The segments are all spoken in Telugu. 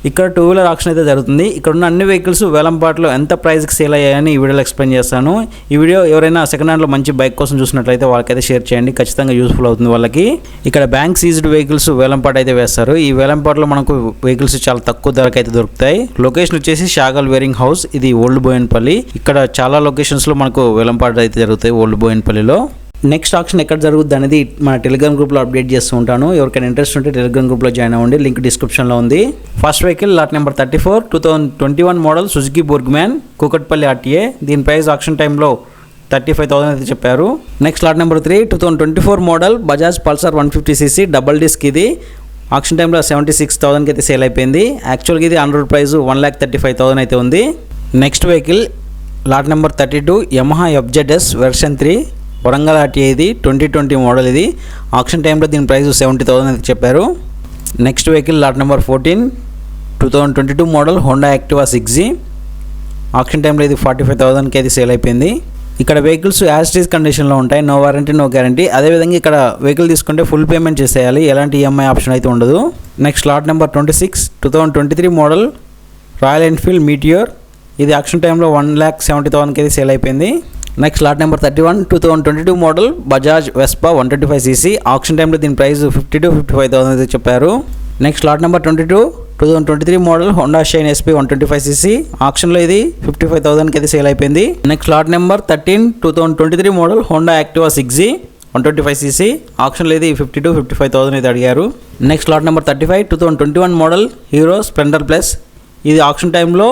ఇక్కడ 2 వీలర్ ఆక్షన్ అయితే జరుగుతుంది. ఇక్కడ ఉన్న అన్ని వెహికల్స్ వేలంపాటలో ఎంత ప్రైస్కి సేల్ అయ్యాయని ఈ వీడియోలో ఎక్స్ప్లెయిన్ చేస్తాను. ఈ వీడియో ఎవరైనా సెకండ్ హ్యాండ్లో మంచి బైక్ కోసం చూసినట్లయితే వాళ్ళకైతే షేర్ చేయండి, ఖచ్చితంగా యూస్ఫుల్ అవుతుంది వాళ్ళకి. ఇక్కడ బ్యాంక్ సీజ్డ్ వెహికల్స్ వేలంపాట అయితే వేస్తారు. ఈ వేలంపాటలో మనకు వెహికల్స్ చాలా తక్కువ ధరకు అయితే దొరుకుతాయి. లొకేషన్ వచ్చేసి షాగల్ వేరింగ్ హౌస్, ఇది ఓల్డ్ బోయన్పల్లి. ఇక్కడ చాలా లొకేషన్స్లో మనకు వేలంపాట అయితే జరుగుతాయి ఓల్డ్ బోయన్పల్లిలో. నెక్స్ట్ ఆక్షన్ ఎక్కడ జరుగుద్ది అనేది మన టెలిగ్రామ్ గ్రూప్లో అప్డేట్ చేస్తూ ఉంటాను. ఎవరికైనా ఇంట్రెస్ట్ ఉంటే టెలిగ్రామ్ గ్రూప్లో జాయిన్ అవ్వండి, లింక్ డిస్క్రిప్షన్లో ఉంది. First vehicle lot number 34 2021 model Suzuki Burgman Kukatpally RTA. దీని ప్రైస్ ఆక్షన్ టైంలో 35,000 అయితే చెప్పారు. Next lot number 3 2024 model Bajaj Pulsar 150cc double disc. ఇది ఆక్షన్ టైంలో 76,000కి అయితే సేల్ అయిపోయింది. యాక్చువల్గా ఇది ఆన్ రోడ్ ప్రైస్ 1,35,000 అయితే ఉంది. Next vehicle lot number 32 Yamaha FZS version 3 Warangal RTA. ఇది 2020 మోడల్. ఇది ఆక్షన్ టైంలో దీని ప్రైస్ 70,000 అయితే చెప్పారు. Next vehicle lot number 14 2022 model Honda Activa 6G. Auction టైంలో ఇది 45,000కి అయితే సేల్ అయిపోయింది. ఇక్కడ వెహికల్స్ యాజ్ ఇట్ ఈజ్ కండిషన్లో ఉంటాయి, నో వారంటీ నో గ్యారంటీ. అదేవిధంగా ఇక్కడ వెహికల్ తీసుకుంటే ఫుల్ పేమెంట్ చేసేయాలి, ఎలాంటి ఈఎంఐ ఆప్షన్ అయితే ఉండదు. Next lot number 26 2023 model Royal Enfield Meteor. ఇది ఆక్షన్ టైంలో 1,70,000కి అయితే సేల్ అయిపోయింది. Next lot number 31 2022 model Bajaj Vespa 125cc. Auction టైంలో దీని ప్రైస్ 50,000 to 55,000 అయితే చెప్పారు. Next lot number 22 2023 model Honda Shine SP 125cc. ఆక్షన్లో ఇది 55,000కి అయితే సేల్ అయిపోయింది. Next lot number 13 2023 model Honda Activa 6G 125cc. ఆక్షన్లో ఇది 50,000 to 55,000 అయితే అడిగారు. Next lot number 35 2021 model Hero Splendor plus. ఇది ఆక్షన్ టైంలో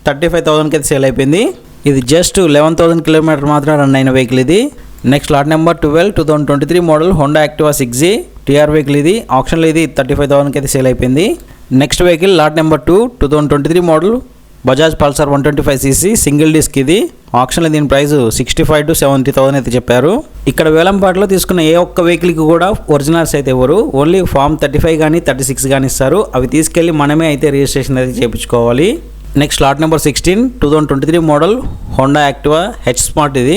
35,000కి అయితే సేల్ అయిపోయింది. ఇది జస్ట్ 11,000 కిలోమీటర్ మాత్రం రన్ అయిన వెహికల్ ఇది. Next lot number 12 2023 model Honda Activa 6G TR vehicle. ఇది ఆప్షన్లో ఇది 35,000కి అయితే సేల్ అయిపోయింది. Next vehicle lot number 2 2023 model Bajaj Pulsar 125cc single disc. ఇది ఆప్షన్లో దీని ప్రైస్ 65,000 to 70,000 అయితే చెప్పారు. ఇక్కడ వేలంపాటలో తీసుకున్న ఏ ఒక్క వెహికల్కి కూడా ఒరిజినల్స్ అయితే ఇవ్వరు, ఓన్లీ ఫామ్ 35 కానీ 36 కానీ ఇస్తారు. అవి తీసుకెళ్ళి మనమే అయితే రిజిస్ట్రేషన్ అయితే చేయించుకోవాలి. Next lot number 16 2023 model Honda Activa H smart. ఇది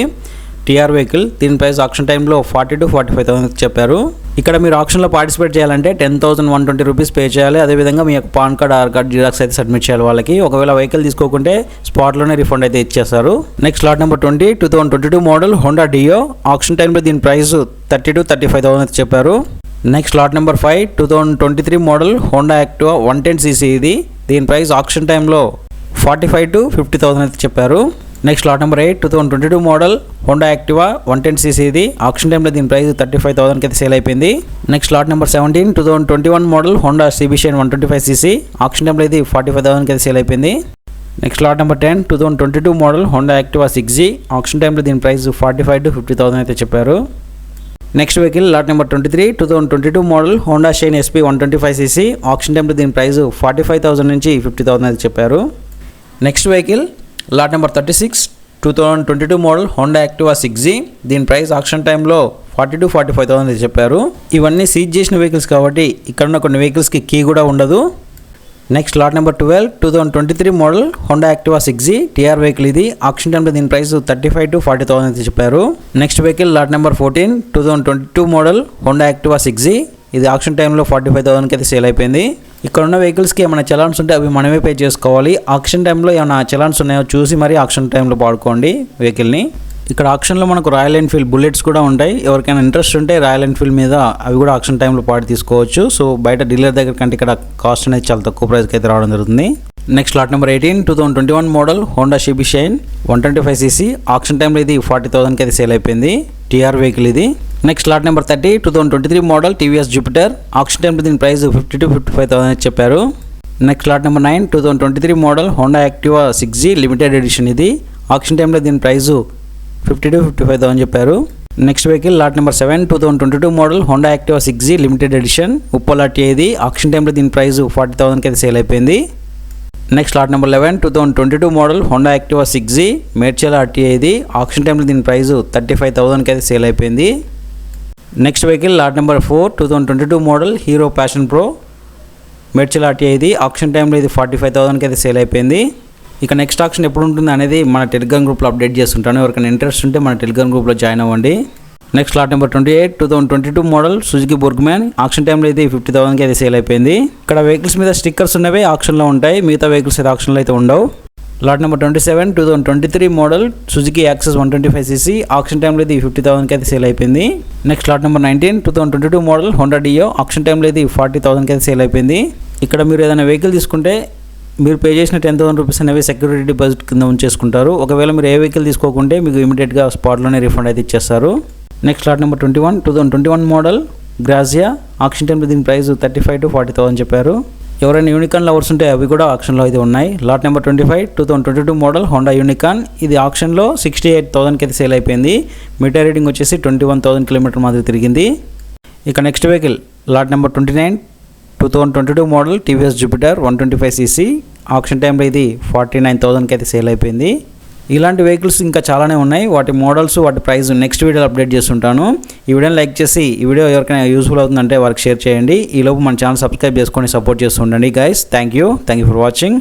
TR వెహికల్. దీని ప్రైస్ ఆక్షన్ టైంలో 40,000 to 45,000 చెప్పారు. ఇక్కడ మీరు ఆక్షన్లో పార్టిసిపేట్ చేయాలంటే 10,120 రూపీస్ పే చేయాలి. అదేవిధంగా మీ యొక్క PAN card Aadhaar card xerox అయితే సబ్మిట్ చేయాలి వాళ్ళకి. ఒకవేళ వెహికల్ తీసుకోకుంటే స్పాట్లోనే రిఫండ్ అయితే ఇచ్చేస్తారు. Next lot number 20 2022 model Honda Dio. Auction టైంలో దీని ప్రైస్ 30,000 to 35,000 అయితే చెప్పారు. Next lot number 5 2023 model Honda Activa 110cc. ఇది దీని ప్రైస్ ఆక్షన్ టైంలో 45,000 to 50,000 అయితే చెప్పారు. Next lot number 8 2022 model Honda Activa 110cc. ఇది ఆక్షన్ టైంలో దీని ప్రైస్ 35,000కి అయితే సేల్ అయిపోయింది. Next lot number 17 2021 model Honda CB Shine 125cc. Auction టైంలో ఇది 45,000కి అయితే సేల్ అయిపోయింది. Next lot number 10 2022 model Honda Activa 6G. Auction టైంలో దీని ప్రైస్ 45,000 to 50,000 అయితే చెప్పారు. Next vehicle lot number 23 2022 model Honda Shine SP 125cc. Auction టైంలో దీని ప్రైస్ 45,000 నుంచి 50,000 అయితే చెప్పారు. Next vehicle lot number 36 2022 model Honda Activa 6G. దీని ప్రైస్ ఆక్షన్ టైంలో 40,000 to 45,000 అయితే చెప్పారు. ఇవన్నీ సీజ్ చేసిన వెహికల్స్ కాబట్టి ఇక్కడ ఉన్న కొన్ని వెహికల్స్కి కీ కూడా ఉండదు. Next lot number 12 2023 model Honda Activa 6G TR vehicle. ఇది ఆక్షన్ టైంలో దీని ప్రైస్ 35,000 to 40,000 అయితే చెప్పారు. Next vehicle lot number 14 2022 model Honda Activa 6G. ఇది ఆక్షన్ టైంలో 45,000కి అయితే సేల్ అయిపోయింది. ఇక్కడ ఉన్న వెహికల్స్కి ఏమైనా చలాన్స్ ఉంటే అవి మనమే పే చేసుకోవాలి. ఆక్షన్ టైంలో ఏమైనా చలాన్స్ ఉన్నాయో చూసి మరీ ఆక్షన్ టైంలో వాడుకోండి వెహికల్ని. ఇక్కడ ఆక్షన్లో మనకు రాయల్ ఎన్ఫీల్డ్ బుల్లెట్స్ కూడా ఉంటాయి. ఎవరికైనా ఇంట్రెస్ట్ ఉంటే రాయల్ ఎన్ఫీల్డ్ మీద అవి కూడా ఆక్షన్ టైంలో పాటు తీసుకోవచ్చు. సో బయట డీలర్ దగ్గర కంటే ఇక్కడ కాస్ట్ అనేది చాలా తక్కువ ప్రైస్కి అయితే రావడం జరుగుతుంది. Next lot number 18 2021 model Honda CB Shine 125cc. Auction టైంలో ఇది 40,000కి అయితే సేల్ అయిపోయింది. TR వెహికల్ ఇది. Next lot number 30 2023 model TVS Jupiter. Auction టైంలో దీని ప్రైస్ 50,000 to 55,000 అయితే చెప్పారు. Next lot number 9 2023 model Honda Activa 6G limited edition. ఇది ఆక్షన్ టైంలో దీని ప్రైస్ 50,000 to 55,000 చెప్పారు. Next vehicle lot number 7 2022 model Honda Activa 6G limited edition Uppal RTA. ఇది ఆక్షన్ టైంలో దీని ప్రైస్ 40,000కి అయితే సేల్ అయిపోయింది. Next lot number 11 2022 model Honda Activa 6G Medchal RTA. ఇది ఆక్షన్ టైంలో దీని ప్రైస్ 35,000కి అయితే సేల్ అయిపోయింది. Next vehicle lot number 4 2022 model Hero Passion Pro Medchal RTA. ఇది ఆక్షన్ టైంలో ఇది 45,000కి అయితే సేల్ అయిపోయింది. ఇక నెక్స్ట్ ఆక్షన్ ఎప్పుడు ఉంటుంది అనేది మన టెలిగ్రామ్ గ్రూప్లో అప్డేట్ చేస్తుంటాను. ఎవరికైనా ఇంట్రెస్ట్ ఉంటే మన టెలిగ్రామ్ గ్రూప్లో జాయిన్ అవ్వండి. Next lot number 28 2022 model Suzuki Burgman auction టైంలో అయితే 50,000కి అయితే సేల్ అయిపోయింది. ఇక్కడ వెహికల్స్ మీద స్టిక్కర్స్ ఉన్నవి ఆక్షన్లో ఉంటాయి, మిగతా వెహికల్స్ అయితే ఆక్షన్లో అయితే ఉండవు. Lot number 27 2023 model Suzuki Access 125cc auction టైంలో అయితే 50,000కి అయితే సేల్ అయిపోయింది. Next lot number 19 2022 model Honda Dio auction టైంలో అయితే 40,000కి అయితే సేల్ అయిపోయింది. ఇక్కడ మీరు ఏదైనా వెహికల్ తీసుకుంటే మీరు పే చేసిన 10,000 రూపీస్ అనేవి సెక్యూరిటీ డిపాజిట్ కింద ఉంచేసుకుంటారు. ఒకవేళ మీరు ఏ వెహికల్ తీసుకోకుంటే మీకు ఇమీడియట్గా స్పాట్లోనే రిఫండ్ అయితే ఇచ్చేస్తారు. Next lot number 21 2021 model Grazia auction టైంలో దీని ప్రైస్ 35,000 to 40,000 చెప్పారు. ఎవరైనా యూనికాన్ లవర్స్ ఉంటే అవి కూడా ఆక్షన్లో అయితే ఉన్నాయి. Lot number 25 2022 model Honda unicorn ఇది ఆక్షన్లో 68,000కి అయితే సేల్ అయిపోయింది. మీటర్ రీడింగ్ వచ్చేసి 21,000 కిలోమీటర్ మాదిరి తిరిగింది. ఇక next vehicle lot number 29 2022 model TVS Jupiter 125cc auction టైంలో ఇది 49,000కి అయితే సేల్ అయిపోయింది. ఇలాంటి వెహికల్స్ ఇంకా చాలానే ఉన్నాయి. వాటి మోడల్స్ వాటి ప్రైస్ నెక్స్ట్ వీడియోలో అప్డేట్ చేస్తుంటాను. ఈ వీడియోని లైక్ చేసి ఈ వీడియో ఎవరికైనా యూస్ఫుల్ అవుతుందంటే వారికి షేర్ చేయండి. ఈలోపు మన ఛానల్ సబ్స్క్రైబ్ చేసుకొని సపోర్ట్ చేస్తుండండి guys. Thank you for watching.